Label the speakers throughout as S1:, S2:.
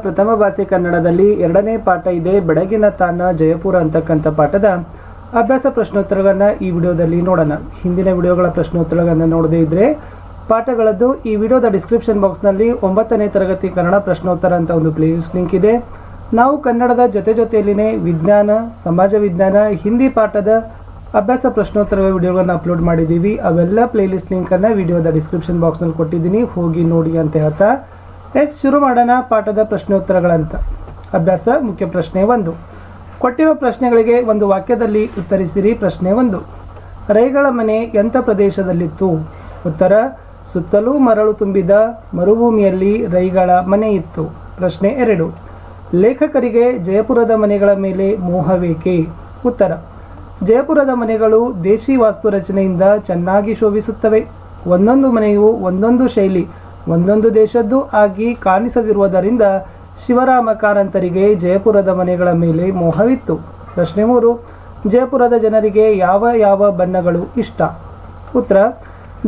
S1: ಪ್ರಥಮ ಭಾಷೆ ಕನ್ನಡದಲ್ಲಿ ಎರಡನೇ ಪಾಠ ಇದೆ. ಬೆಳಗಿನ ತಾನ ಜಯಪುರ ಅಂತಕ್ಕಂಥ ಪಾಠದ ಅಭ್ಯಾಸ ಪ್ರಶ್ನೋತ್ತರಗಳನ್ನು ಈ ವಿಡಿಯೋದಲ್ಲಿ ನೋಡೋಣ. ಹಿಂದಿನ ವಿಡಿಯೋಗಳ ಪ್ರಶ್ನೋತ್ತರಗಳನ್ನು ನೋಡದೇ ಇದ್ದರೆ ಪಾಠಗಳದ್ದು ಈ ವಿಡಿಯೋದ ಡಿಸ್ಕ್ರಿಪ್ಷನ್ ಬಾಕ್ಸ್ನಲ್ಲಿ 9ನೇ ತರಗತಿ ಕನ್ನಡ ಪ್ರಶ್ನೋತ್ತರ ಅಂತ ಒಂದು ಪ್ಲೇಲಿಸ್ಟ್ ಲಿಂಕ್ ಇದೆ. ನಾವು ಕನ್ನಡದ ಜೊತೆಯಲ್ಲಿನೇ ವಿಜ್ಞಾನ, ಸಮಾಜ ವಿಜ್ಞಾನ, ಹಿಂದಿ ಪಾಠದ ಅಭ್ಯಾಸ ಪ್ರಶ್ನೋತ್ತರ ವಿಡಿಯೋಗಳನ್ನು ಅಪ್ಲೋಡ್ ಮಾಡಿದ್ದೀವಿ. ಅವೆಲ್ಲ ಪ್ಲೇಲಿಸ್ಟ್ ಲಿಂಕನ್ನು ವಿಡಿಯೋದ ಡಿಸ್ಕ್ರಿಪ್ಷನ್ ಬಾಕ್ಸ್ನಲ್ಲಿ ಕೊಟ್ಟಿದ್ದೀನಿ, ಹೋಗಿ ನೋಡಿ ಅಂತ ಹೇಳ್ತಾ ಶುರು ಮಾಡೋಣ ಪಾಠದ ಪ್ರಶ್ನೋತ್ತರಗಳಂತ. ಅಭ್ಯಾಸ ಮುಖ್ಯ ಪ್ರಶ್ನೆ 1. ಕೊಟ್ಟಿರುವ ಪ್ರಶ್ನೆಗಳಿಗೆ ಒಂದು ವಾಕ್ಯದಲ್ಲಿ ಉತ್ತರಿಸಿರಿ. ಪ್ರಶ್ನೆ 1. ರೈಗಳ ಮನೆ ಎಂಥ ಪ್ರದೇಶದಲ್ಲಿತ್ತು? ಉತ್ತರ: ಸುತ್ತಲೂ ಮರಳು ತುಂಬಿದ ಮರುಭೂಮಿಯಲ್ಲಿ ರೈಗಳ ಮನೆ ಇತ್ತು. ಪ್ರಶ್ನೆ 2. ಲೇಖಕರಿಗೆ ಜಯಪುರದ ಮನೆಗಳ ಮೇಲೆ ಮೋಹವೇಕೆ? ಉತ್ತರ: ಜಯಪುರದ ಮನೆಗಳು ದೇಶಿ ವಾಸ್ತು ರಚನೆಯಿಂದ ಚೆನ್ನಾಗಿ ಶೋಭಿಸುತ್ತವೆ. ಒಂದೊಂದು ಮನೆಯು ಒಂದೊಂದು ಶೈಲಿ, ಒಂದೊಂದು ದೇಶದ್ದು ಆಗಿ ಕಾಣಿಸದಿರುವುದರಿಂದ ಶಿವರಾಮ ಕಾರಂತರಿಗೆ ಜಯಪುರದ ಮನೆಗಳ ಮೇಲೆ ಮೋಹವಿತ್ತು. ಪ್ರಶ್ನೆ 3. ಜಯಪುರದ ಜನರಿಗೆ ಯಾವ ಯಾವ ಬಣ್ಣಗಳು ಇಷ್ಟ? ಉತ್ತರ: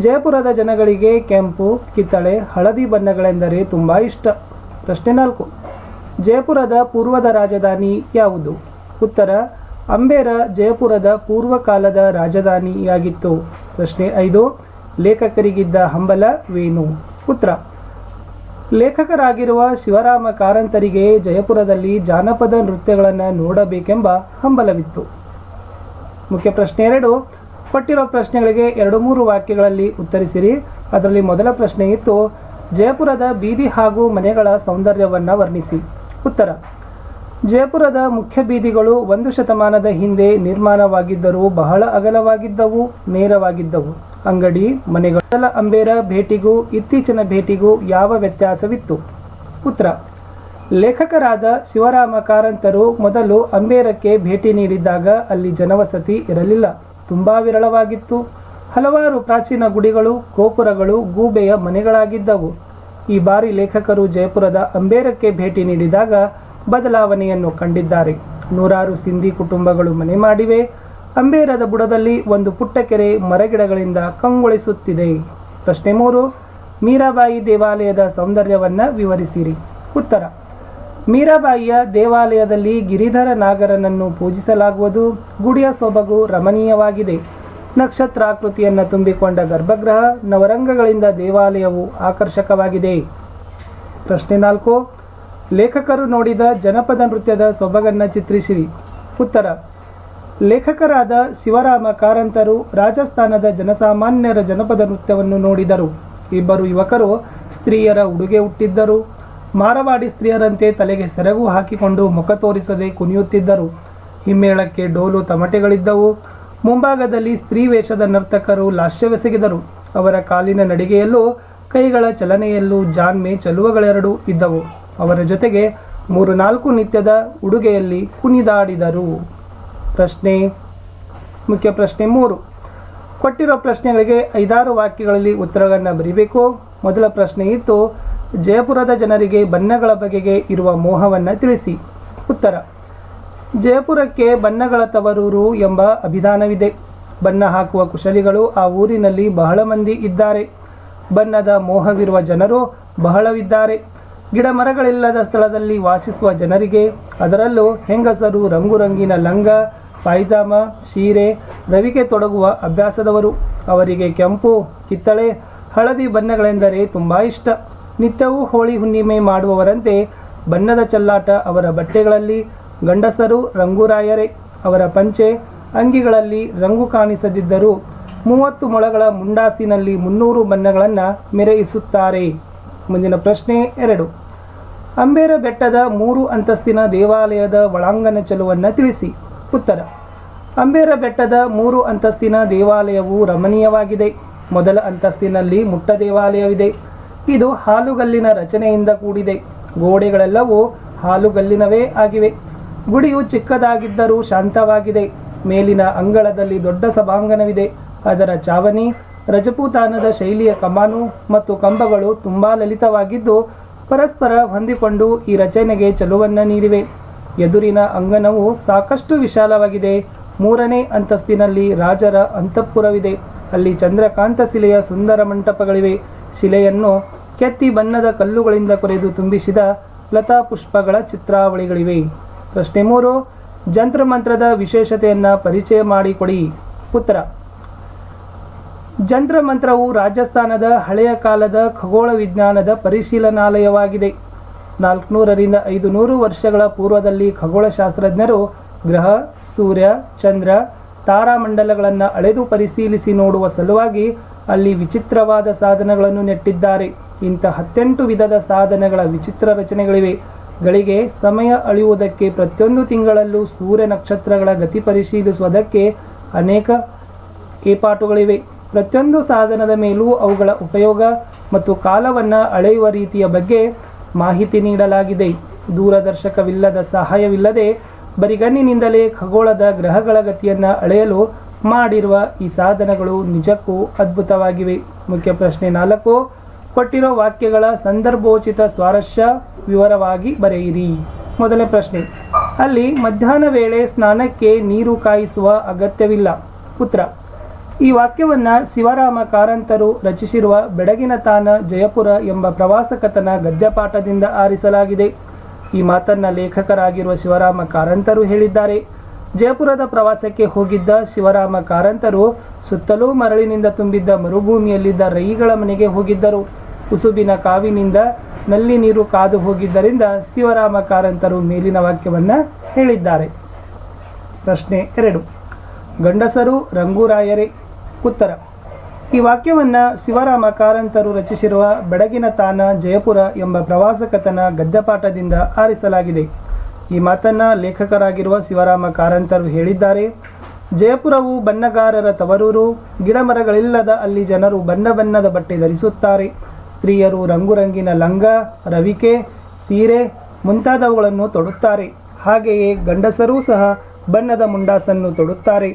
S1: ಜಯಪುರದ ಜನಗಳಿಗೆ ಕೆಂಪು, ಕಿತ್ತಳೆ, ಹಳದಿ ಬಣ್ಣಗಳೆಂದರೆ ತುಂಬ ಇಷ್ಟ. ಪ್ರಶ್ನೆ 4. ಜಯಪುರದ ಪೂರ್ವದ ರಾಜಧಾನಿ ಯಾವುದು? ಉತ್ತರ: ಅಂಬೇರ ಜಯಪುರದ ಪೂರ್ವಕಾಲದ ರಾಜಧಾನಿಯಾಗಿತ್ತು. ಪ್ರಶ್ನೆ 5. ಲೇಖಕರಿಗಿದ್ದ ಹಂಬಲವೇನು? ಉತ್ತರ: ಲೇಖಕರಾಗಿರುವ ಶಿವರಾಮ ಕಾರಂತರಿಗೆ ಜಯಪುರದಲ್ಲಿ ಜಾನಪದ ನೃತ್ಯಗಳನ್ನು ನೋಡಬೇಕೆಂಬ ಹಂಬಲವಿತ್ತು. ಮುಖ್ಯ ಪ್ರಶ್ನೆ 2. ಕೊಟ್ಟಿರೋ ಪ್ರಶ್ನೆಗಳಿಗೆ 2-3 ವಾಕ್ಯಗಳಲ್ಲಿ ಉತ್ತರಿಸಿರಿ. ಅದರಲ್ಲಿ ಮೊದಲ ಪ್ರಶ್ನೆ ಇತ್ತು: ಜಯಪುರದ ಬೀದಿ ಹಾಗೂ ಮನೆಗಳ ಸೌಂದರ್ಯವನ್ನು ವರ್ಣಿಸಿ. ಉತ್ತರ: ಜಯಪುರದ ಮುಖ್ಯ ಬೀದಿಗಳು 1 ಶತಮಾನದ ಹಿಂದೆ ನಿರ್ಮಾಣವಾಗಿದ್ದರೂ ಬಹಳ ಅಗಲವಾಗಿದ್ದವು, ನೇರವಾಗಿದ್ದವು. ಅಂಗಡಿ ಮನೆಗಳ ಅಂಬೇರ ಭೇಟಿಗೂ ಇತ್ತೀಚಿನ ಭೇಟಿಗೂ ಯಾವ ವ್ಯತ್ಯಾಸವಿತ್ತು? ಉತ್ತರ: ಲೇಖಕರಾದ ಶಿವರಾಮ ಕಾರಂತರು ಮೊದಲು ಅಂಬೇರಕ್ಕೆ ಭೇಟಿ ನೀಡಿದ್ದಾಗ ಅಲ್ಲಿ ಜನವಸತಿ ಇರಲಿಲ್ಲ, ತುಂಬ ವಿರಳವಾಗಿತ್ತು. ಹಲವಾರು ಪ್ರಾಚೀನ ಗುಡಿಗಳು, ಗೋಪುರಗಳು ಗೂಬೆಯ ಮನೆಗಳಾಗಿದ್ದವು. ಈ ಬಾರಿ ಲೇಖಕರು ಜಯಪುರದ ಅಂಬೇರಕ್ಕೆ ಭೇಟಿ ನೀಡಿದಾಗ ಬದಲಾವಣೆಯನ್ನು ಕಂಡಿದ್ದಾರೆ. 100 ಸಿಂಧಿ ಕುಟುಂಬಗಳು ಮನೆ ಮಾಡಿವೆ. ಅಂಬೇರದ ಬುಡದಲ್ಲಿ ಒಂದು ಪುಟ್ಟ ಕೆರೆ ಮರಗಿಡಗಳಿಂದ ಕಂಗೊಳಿಸುತ್ತಿದೆ. ಪ್ರಶ್ನೆ 3. ಮೀರಾಬಾಯಿ ದೇವಾಲಯದ ಸೌಂದರ್ಯವನ್ನು ವಿವರಿಸಿರಿ. ಉತ್ತರ: ಮೀರಾಬಾಯಿಯ ದೇವಾಲಯದಲ್ಲಿ ಗಿರಿಧರ ನಾಗರನನ್ನು ಪೂಜಿಸಲಾಗುವುದು. ಗುಡಿಯ ಸೊಬಗು ರಮಣೀಯವಾಗಿದೆ. ನಕ್ಷತ್ರಾಕೃತಿಯನ್ನು ತುಂಬಿಕೊಂಡ ಗರ್ಭಗೃಹ, ನವರಂಗಗಳಿಂದ ದೇವಾಲಯವು ಆಕರ್ಷಕವಾಗಿದೆ. ಪ್ರಶ್ನೆ 4. ಲೇಖಕರು ನೋಡಿದ ಜನಪದ ನೃತ್ಯದ ಸೊಬಗನ್ನು ಚಿತ್ರಿಸಿರಿ. ಉತ್ತರ: ಲೇಖಕರಾದ ಶಿವರಾಮ ಕಾರಂತರು ರಾಜಸ್ಥಾನದ ಜನಸಾಮಾನ್ಯರ ಜನಪದ ನೃತ್ಯವನ್ನು ನೋಡಿದರು. ಇಬ್ಬರು ಯುವಕರು ಸ್ತ್ರೀಯರ ಉಡುಗೆ ಹುಟ್ಟಿದ್ದರು. ಮಾರವಾಡಿ ಸ್ತ್ರೀಯರಂತೆ ತಲೆಗೆ ಸೆರಗು ಹಾಕಿಕೊಂಡು ಮುಖ ತೋರಿಸದೆ ಕುಣಿಯುತ್ತಿದ್ದರು. ಹಿಮ್ಮೇಳಕ್ಕೆ ಡೋಲು ತಮಟೆಗಳಿದ್ದವು. ಮುಂಭಾಗದಲ್ಲಿ ಸ್ತ್ರೀ ವೇಷದ ನರ್ತಕರು ಲಾಸ್ಯವೆಸಗಿದರು. ಅವರ ಕಾಲಿನ ನಡಿಗೆಯಲ್ಲೂ ಕೈಗಳ ಚಲನೆಯಲ್ಲೂ ಜಾಣ್ಮೆ ಚೆಲುವಗಳೆರಡೂ ಇದ್ದವು. ಅವರ ಜೊತೆಗೆ 3-4 ನಿತ್ಯದ ಉಡುಗೆಯಲ್ಲಿ ಕುಣಿದಾಡಿದರು. ಮುಖ್ಯ ಪ್ರಶ್ನೆ 3. ಕೊಟ್ಟಿರೋ ಪ್ರಶ್ನೆಗಳಿಗೆ 5-6 ವಾಕ್ಯಗಳಲ್ಲಿ ಉತ್ತರಗಳನ್ನು ಬರೀಬೇಕು. ಮೊದಲ ಪ್ರಶ್ನೆ ಇತ್ತು: ಜಯಪುರದ ಜನರಿಗೆ ಬಣ್ಣಗಳ ಬಗೆಗೆ ಇರುವ ಮೋಹವನ್ನು ತಿಳಿಸಿ. ಉತ್ತರ: ಜಯಪುರಕ್ಕೆ ಬಣ್ಣಗಳ ತವರೂರು ಎಂಬ ಅಭಿಧಾನವಿದೆ. ಬಣ್ಣ ಹಾಕುವ ಕುಶಲಿಗಳು ಆ ಊರಿನಲ್ಲಿ ಬಹಳ ಮಂದಿ ಇದ್ದಾರೆ. ಬಣ್ಣದ ಮೋಹವಿರುವ ಜನರು ಬಹಳವಿದ್ದಾರೆ. ಗಿಡ ಮರಗಳಿಲ್ಲದ ಸ್ಥಳದಲ್ಲಿ ವಾಸಿಸುವ ಜನರಿಗೆ, ಅದರಲ್ಲೂ ಹೆಂಗಸರು ರಂಗುರಂಗಿನ ಲಂಗ, ಪಾಯ್ಜಾಮ, ಸೀರೆ, ರವಿಕೆ ತೊಡಗುವ ಅಭ್ಯಾಸದವರು. ಅವರಿಗೆ ಕೆಂಪು, ಕಿತ್ತಳೆ, ಹಳದಿ ಬಣ್ಣಗಳೆಂದರೆ ತುಂಬ ಇಷ್ಟ. ನಿತ್ಯವೂ ಹೋಳಿ ಹುಣ್ಣಿಮೆ ಮಾಡುವವರಂತೆ ಬಣ್ಣದ ಚೆಲ್ಲಾಟ ಅವರ ಬಟ್ಟೆಗಳಲ್ಲಿ. ಗಂಡಸರು ರಂಗುರಾಯರೇ. ಅವರ ಪಂಚೆ, ಅಂಗಿಗಳಲ್ಲಿ ರಂಗು ಕಾಣಿಸದಿದ್ದರೂ 30 ಮೊಳಗಳ ಮುಂಡಾಸಿನಲ್ಲಿ 300 ಬಣ್ಣಗಳನ್ನು ಮೆರೆಯಿಸುತ್ತಾರೆ. ಮುಂದಿನ ಪ್ರಶ್ನೆ 2. ಅಂಬೇರ ಬೆಟ್ಟದ 3 ಅಂತಸ್ತಿನ ದೇವಾಲಯದ ಒಳಾಂಗಣ ಚೆಲುವನ್ನು ತಿಳಿಸಿ. ಉತ್ತರ: ಅಂಬೇರ ಬೆಟ್ಟದ 3 ಅಂತಸ್ತಿನ ದೇವಾಲಯವು ರಮಣೀಯವಾಗಿದೆ. ಮೊದಲ ಅಂತಸ್ತಿನಲ್ಲಿ ಮುಟ್ಟ ದೇವಾಲಯವಿದೆ. ಇದು ಹಾಲುಗಲ್ಲಿನ ರಚನೆಯಿಂದ ಕೂಡಿದೆ. ಗೋಡೆಗಳೆಲ್ಲವೂ ಹಾಲುಗಲ್ಲಿನವೇ ಆಗಿವೆ. ಗುಡಿಯು ಚಿಕ್ಕದಾಗಿದ್ದರೂ ಶಾಂತವಾಗಿದೆ. ಮೇಲಿನ ಅಂಗಳದಲ್ಲಿ ದೊಡ್ಡ ಸಭಾಂಗಣವಿದೆ. ಅದರ ಚಾವಣಿ ರಜಪೂತಾನದ ಶೈಲಿಯ ಕಮಾನು ಮತ್ತು ಕಂಬಗಳು ತುಂಬ ಲಲಿತವಾಗಿದ್ದು ಪರಸ್ಪರ ಹೊಂದಿಕೊಂಡು ಈ ರಚನೆಗೆ ಚೆಲುವನ್ನು ನೀಡಿವೆ. ಎದುರಿನ ಅಂಗಣವು ಸಾಕಷ್ಟು ವಿಶಾಲವಾಗಿದೆ. 3ನೇ ಅಂತಸ್ತಿನಲ್ಲಿ ರಾಜರ ಅಂತಃಪುರವಿದೆ. ಅಲ್ಲಿ ಚಂದ್ರಕಾಂತ ಶಿಲೆಯ ಸುಂದರ ಮಂಟಪಗಳಿವೆ. ಶಿಲೆಯನ್ನು ಕೆತ್ತಿ ಬಣ್ಣದ ಕಲ್ಲುಗಳಿಂದ ಕೊರೆದು ತುಂಬಿಸಿದ ಲತಾ ಪುಷ್ಪಗಳ ಚಿತ್ರಾವಳಿಗಳಿವೆ. ಪ್ರಶ್ನೆ 3, ಜಂತ್ರಮಂತ್ರದ ವಿಶೇಷತೆಯನ್ನು ಪರಿಚಯ ಮಾಡಿಕೊಡಿ. ಉತ್ತರ: ಜಂತ್ರಮಂತ್ರವು ರಾಜಸ್ಥಾನದ ಹಳೆಯ ಕಾಲದ ಖಗೋಳ ವಿಜ್ಞಾನದ ಪರಿಶೀಲನಾಲಯವಾಗಿದೆ. 400 ರಿಂದ 500 ವರ್ಷಗಳ ಪೂರ್ವದಲ್ಲಿ ಖಗೋಳಶಾಸ್ತ್ರಜ್ಞರು ಗ್ರಹ, ಸೂರ್ಯ, ಚಂದ್ರ, ತಾರಾಮಂಡಲಗಳನ್ನು ಅಳೆದು ಪರಿಶೀಲಿಸಿ ನೋಡುವ ಸಲುವಾಗಿ ಅಲ್ಲಿ ವಿಚಿತ್ರವಾದ ಸಾಧನಗಳನ್ನು ನೆಟ್ಟಿದ್ದಾರೆ. ಇಂಥ 18 ವಿಧದ ಸಾಧನಗಳ ವಿಚಿತ್ರ ರಚನೆಗಳಿವೆ. ಗಳಿಗೆ ಸಮಯ ಅಳೆಯುವುದಕ್ಕೆ, ಪ್ರತಿಯೊಂದು ತಿಂಗಳಲ್ಲೂ ಸೂರ್ಯ ನಕ್ಷತ್ರಗಳ ಗತಿ ಪರಿಶೀಲಿಸುವುದಕ್ಕೆ ಅನೇಕ ಏಪಾಟುಗಳಿವೆ. ಪ್ರತಿಯೊಂದು ಸಾಧನದ ಮೇಲೂ ಅವುಗಳ ಉಪಯೋಗ ಮತ್ತು ಕಾಲವನ್ನು ಅಳೆಯುವ ರೀತಿಯ ಬಗ್ಗೆ ಮಾಹಿತಿ ನೀಡಲಾಗಿದೆ. ದೂರದರ್ಶಕವಿಲ್ಲದ ಸಹಾಯವಿಲ್ಲದೆ ಬರಿಗಣ್ಣಿನಿಂದಲೇ ಖಗೋಳದ ಗ್ರಹಗಳ ಗತಿಯನ್ನು ಅಳೆಯಲು ಮಾಡಿರುವ ಈ ಸಾಧನಗಳು ನಿಜಕ್ಕೂ ಅದ್ಭುತವಾಗಿವೆ. ಮುಖ್ಯ ಪ್ರಶ್ನೆ 4, ಕೊಟ್ಟಿರೋ ವಾಕ್ಯಗಳ ಸಂದರ್ಭೋಚಿತ ಸ್ವಾರಸ್ಯ ವಿವರವಾಗಿ ಬರೆಯಿರಿ. ಮೊದಲನೇ ಪ್ರಶ್ನೆ, ಅಲ್ಲಿ ಮಧ್ಯಾಹ್ನ ವೇಳೆ ಸ್ನಾನಕ್ಕೆ ನೀರು ಕಾಯಿಸುವ ಅಗತ್ಯವಿಲ್ಲ. ಉತ್ತರ: ಈ ವಾಕ್ಯವನ್ನು ಶಿವರಾಮ ಕಾರಂತರು ರಚಿಸಿರುವ ಬೆಡಗಿನ ತಾನ ಜಯಪುರ ಎಂಬ ಪ್ರವಾಸ ಕಥನ ಗದ್ಯಪಾಠದಿಂದ ಆರಿಸಲಾಗಿದೆ. ಈ ಮಾತನ್ನು ಲೇಖಕರಾಗಿರುವ ಶಿವರಾಮ ಕಾರಂತರು ಹೇಳಿದ್ದಾರೆ. ಜಯಪುರದ ಪ್ರವಾಸಕ್ಕೆ ಹೋಗಿದ್ದ ಶಿವರಾಮ ಕಾರಂತರು ಸುತ್ತಲೂ ಮರಳಿನಿಂದ ತುಂಬಿದ್ದ ಮರುಭೂಮಿಯಲ್ಲಿದ್ದ ರೈಗಳ ಮನೆಗೆ ಹೋಗಿದ್ದರು. ಕುಸುಬಿನ ಕಾವಿನಿಂದ ನಲ್ಲಿ ನೀರು ಕಾದು ಹೋಗಿದ್ದರಿಂದ ಶಿವರಾಮ ಕಾರಂತರು ಮೇಲಿನ ವಾಕ್ಯವನ್ನು ಹೇಳಿದ್ದಾರೆ. ಪ್ರಶ್ನೆ 2, ಗಂಡಸರು ರಂಗೂರಾಯರೇ. ಉತ್ತರ: ಈ ವಾಕ್ಯವನ್ನು ಶಿವರಾಮ ಕಾರಂತರು ರಚಿಸಿರುವ ಬೆಡಗಿನ ತಾನ ಜಯಪುರ ಎಂಬ ಪ್ರವಾಸ ಕಥನ ಗದ್ಯಪಾಠದಿಂದ ಆರಿಸಲಾಗಿದೆ. ಈ ಮಾತನ್ನು ಲೇಖಕರಾಗಿರುವ ಶಿವರಾಮ ಕಾರಂತರು ಹೇಳಿದ್ದಾರೆ. ಜಯಪುರವು ಬಣ್ಣಗಾರರ ತವರೂರು. ಗಿಡಮರಗಳಿಲ್ಲದ ಅಲ್ಲಿ ಜನರು ಬಣ್ಣ ಬಣ್ಣದ ಬಟ್ಟೆ ಧರಿಸುತ್ತಾರೆ. ಸ್ತ್ರೀಯರು ರಂಗುರಂಗಿನ ಲಂಗ, ರವಿಕೆ, ಸೀರೆ ಮುಂತಾದವುಗಳನ್ನು ತೊಡುತ್ತಾರೆ. ಹಾಗೆಯೇ ಗಂಡಸರೂ ಸಹ ಬಣ್ಣದ ಮುಂಡಾಸನ್ನು ತೊಡುತ್ತಾರೆ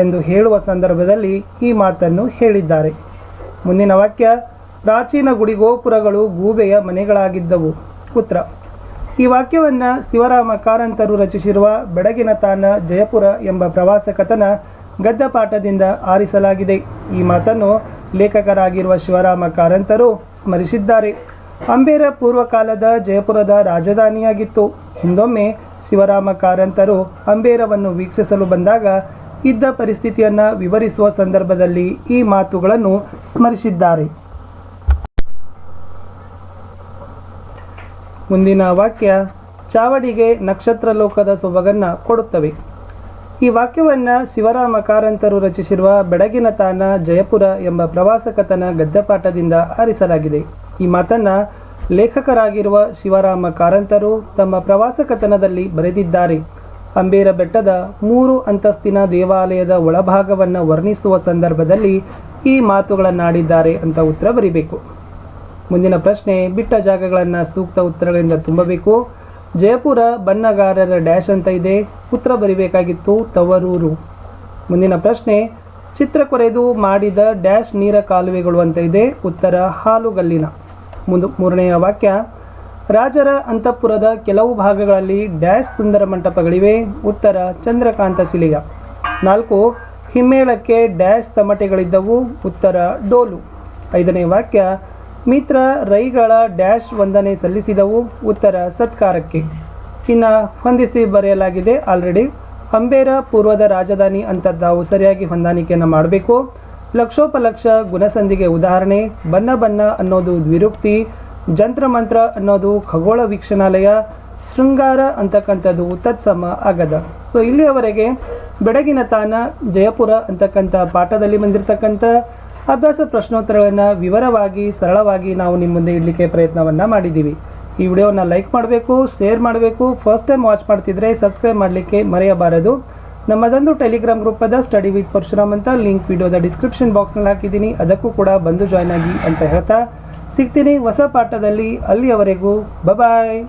S1: ಎಂದು ಹೇಳುವ ಸಂದರ್ಭದಲ್ಲಿ ಈ ಮಾತನ್ನು ಹೇಳಿದ್ದಾರೆ. ಮುಂದಿನ ವಾಕ್ಯ, ಪ್ರಾಚೀನ ಗುಡಿಗೋಪುರಗಳು ಗೂಬೆಯ ಮನೆಗಳಾಗಿದ್ದವು. ಉತ್ತರ: ಈ ವಾಕ್ಯವನ್ನು ಶಿವರಾಮ ಕಾರಂತರು ರಚಿಸಿರುವ ಬೆಡಗಿನ ತಾನ ಜಯಪುರ ಎಂಬ ಪ್ರವಾಸ ಕಥನ ಗದ್ಯಪಾಠದಿಂದ ಆರಿಸಲಾಗಿದೆ. ಈ ಮಾತನ್ನು ಲೇಖಕರಾಗಿರುವ ಶಿವರಾಮ ಕಾರಂತರು ಸ್ಮರಿಸಿದ್ದಾರೆ. ಅಂಬೇರ ಪೂರ್ವಕಾಲದ ಜಯಪುರದ ರಾಜಧಾನಿಯಾಗಿತ್ತು. ಹಿಂದೊಮ್ಮೆ ಶಿವರಾಮ ಕಾರಂತರು ಅಂಬೇರವನ್ನು ವೀಕ್ಷಿಸಲು ಬಂದಾಗ ಇದ್ದ ಪರಿಸ್ಥಿತಿಯನ್ನು ವಿವರಿಸುವ ಸಂದರ್ಭದಲ್ಲಿ ಈ ಮಾತುಗಳನ್ನು ಸ್ಮರಿಸಿದ್ದಾರೆ. ಮುಂದಿನ ವಾಕ್ಯ, ಚಾವಡಿಗೆ ನಕ್ಷತ್ರ ಲೋಕದ ಸೊಬಗನ್ನು ಕೊಡುತ್ತವೆ. ಈ ವಾಕ್ಯವನ್ನು ಶಿವರಾಮ ಕಾರಂತರು ರಚಿಸಿರುವ ಬೆಡಗಿನ ತಾನ ಜಯಪುರ ಎಂಬ ಪ್ರವಾಸ ಕಥನ ಗದ್ಯಪಾಠದಿಂದ ಆರಿಸಲಾಗಿದೆ. ಈ ಮಾತನ್ನು ಲೇಖಕರಾಗಿರುವ ಶಿವರಾಮ ಕಾರಂತರು ತಮ್ಮ ಪ್ರವಾಸ ಕಥನದಲ್ಲಿ ಬರೆದಿದ್ದಾರೆ. ಅಂಬೇರ ಬೆಟ್ಟದ 3 ಅಂತಸ್ತಿನ ದೇವಾಲಯದ ಒಳಭಾಗವನ್ನು ವರ್ಣಿಸುವ ಸಂದರ್ಭದಲ್ಲಿ ಈ ಮಾತುಗಳನ್ನಾಡಿದ್ದಾರೆ ಅಂತ ಉತ್ತರ ಬರೀಬೇಕು. ಮುಂದಿನ ಪ್ರಶ್ನೆ, ಬಿಟ್ಟ ಜಾಗಗಳನ್ನು ಸೂಕ್ತ ಉತ್ತರಗಳಿಂದ ತುಂಬಬೇಕು. ಜಯಪುರ ಬಣ್ಣಗಾರರ ಡ್ಯಾಶ್ ಅಂತ ಇದೆ. ಉತ್ತರ ಬರಿಬೇಕಾಗಿತ್ತು ತವರೂರು. ಮುಂದಿನ ಪ್ರಶ್ನೆ, ಚಿತ್ರ ಕೊರೆದು ಮಾಡಿದ ಡ್ಯಾಶ್ ನೀರ ಕಾಲುವೆಗಳು ಅಂತ ಇದೆ. ಉತ್ತರ ಹಾಲುಗಲ್ಲಿನ. ಮೂರನೆಯ ವಾಕ್ಯ, ರಾಜರ ಅಂತಃಪುರದ ಕೆಲವು ಭಾಗಗಳಲ್ಲಿ ಡ್ಯಾಶ್ ಸುಂದರ ಮಂಟಪಗಳಿವೆ. ಉತ್ತರ ಚಂದ್ರಕಾಂತ ಶಿಲೆಯ. 4, ಹಿಮ್ಮೇಳಕ್ಕೆ ಡ್ಯಾಶ್ ತಮಟೆಗಳಿದ್ದವು. ಉತ್ತರ ಡೋಲು. 5ನೇ ವಾಕ್ಯ, ಮಿತ್ರ ರೈಗಳ ಡ್ಯಾಶ್ ವಂದನೆ ಸಲ್ಲಿಸಿದವು. ಉತ್ತರ ಸತ್ಕಾರಕ್ಕೆ. ಇನ್ನು ಹೊಂದಿಸಿ ಬರೆಯಲಾಗಿದೆ ಆಲ್ರೆಡಿ. ಅಂಬೇರ ಪೂರ್ವದ ರಾಜಧಾನಿ ಅಂತ ನಾವು ಸರಿಯಾಗಿ ಹೊಂದಾಣಿಕೆಯನ್ನು ಮಾಡಬೇಕು. ಲಕ್ಷೋಪಲಕ್ಷ ಗುಣಸಂಧಿಗೆ ಉದಾಹರಣೆ. ಬಣ್ಣ ಬಣ್ಣ ಅನ್ನೋದು ದ್ವಿರುಕ್ತಿ. ಜಂತ್ರಮಂತ್ರ ಅನ್ನೋದು ಖಗೋಳ ವೀಕ್ಷಣಾಲಯ. ಶೃಂಗಾರ ಅಂತಕ್ಕಂಥದ್ದು ತತ್ಸಮ ಆಗದ. ಸೊ ಇಲ್ಲಿಯವರೆಗೆ ಬೆಡಗಿನ ತಾನ ಜಯಪುರ ಅಂತಕ್ಕಂಥ ಪಾಠದಲ್ಲಿ ಬಂದಿರತಕ್ಕಂಥ ಅಭ್ಯಾಸ ಪ್ರಶ್ನೋತ್ತರಗಳನ್ನು ವಿವರವಾಗಿ ಸರಳವಾಗಿ ನಾವು ನಿಮ್ಮ ಮುಂದೆ ಇಡಲಿಕ್ಕೆ ಪ್ರಯತ್ನವನ್ನು ಮಾಡಿದ್ದೀವಿ. ಈ ವಿಡಿಯೋನ ಲೈಕ್ ಮಾಡಬೇಕು, ಶೇರ್ ಮಾಡಬೇಕು. ಫಸ್ಟ್ ಟೈಮ್ ವಾಚ್ ಮಾಡ್ತಿದ್ರೆ ಸಬ್ಸ್ಕ್ರೈಬ್ ಮಾಡಲಿಕ್ಕೆ ಮರೆಯಬಾರದು. ನಮ್ಮದೊಂದು ಟೆಲಿಗ್ರಾಮ್ ಗ್ರೂಪ್ ಅದ ಸ್ಟಡಿ ವಿತ್ ಪರಶುರಾಮ್ ಅಂತ, ಲಿಂಕ್ ವಿಡಿಯೋದ ಡಿಸ್ಕ್ರಿಪ್ಷನ್ ಬಾಕ್ಸ್ನಲ್ಲಿ ಹಾಕಿದ್ದೀನಿ. ಅದಕ್ಕೂ ಕೂಡ ಬಂದು ಜಾಯ್ನ್ ಆಗಿ ಅಂತ ಹೇಳ್ತಾ ಸಿಗ್ತೀನಿ ಹೊಸ ಪಾಠದಲ್ಲಿ. ಅಲ್ಲಿಯವರೆಗೂ ಬಾಯ್.